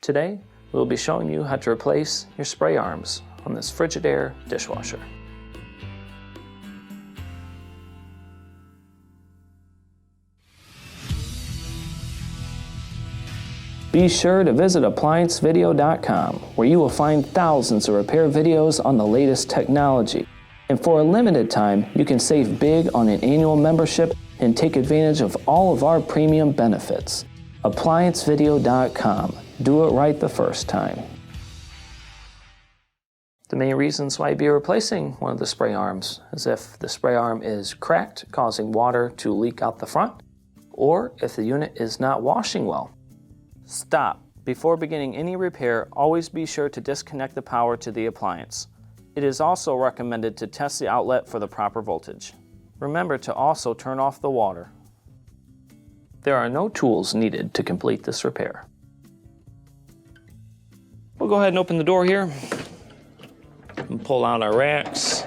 Today, we'll be showing you how to replace your spray arms on this Frigidaire dishwasher. Be sure to visit ApplianceVideo.com, where you will find thousands of repair videos on the latest technology. And for a limited time, you can save big on an annual membership and take advantage of all of our premium benefits. ApplianceVideo.com. Do it right the first time. The main reasons why you'd be replacing one of the spray arms is if the spray arm is cracked, causing water to leak out the front, or if the unit is not washing well. Stop. Before beginning any repair, always be sure to disconnect the power to the appliance. It is also recommended to test the outlet for the proper voltage. Remember to also turn off the water. There are no tools needed to complete this repair. We'll go ahead and open the door here and pull out our racks.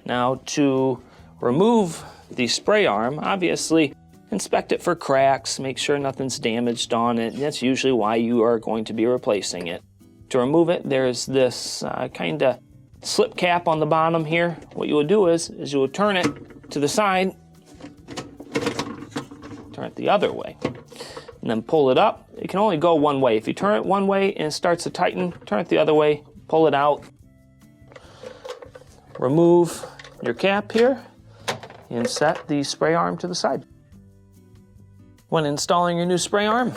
Now to remove the spray arm, obviously inspect it for cracks, make sure nothing's damaged on it. That's usually why you are going to be replacing it. To remove it, there's this kind of slip cap on the bottom here. What you would do is you would turn it to the side, turn it the other way, and then pull it up. It can only go one way. If you turn it one way and it starts to tighten, turn it the other way, pull it out, remove your cap here, and set the spray arm to the side. When installing your new spray arm,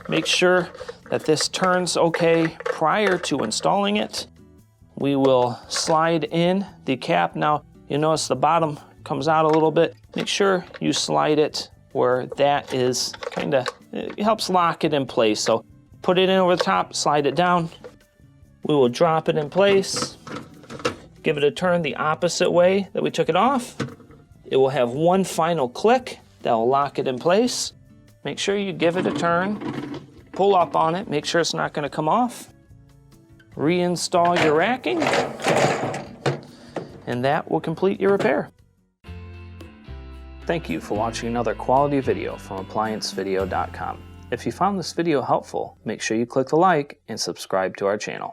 make sure that this turns okay prior to installing it. We will slide in the cap. Now, you notice the bottom comes out a little bit. Make sure you slide it where that is it helps lock it in place. So put it in over the top, slide it down. We will drop it in place. Give it a turn the opposite way that we took it off. It will have one final click that will lock it in place. Make sure you give it a turn, pull up on it, make sure it's not going to come off. Reinstall your racking, and that will complete your repair. Thank you for watching another quality video from ApplianceVideo.com. If you found this video helpful, make sure you click the like and subscribe to our channel.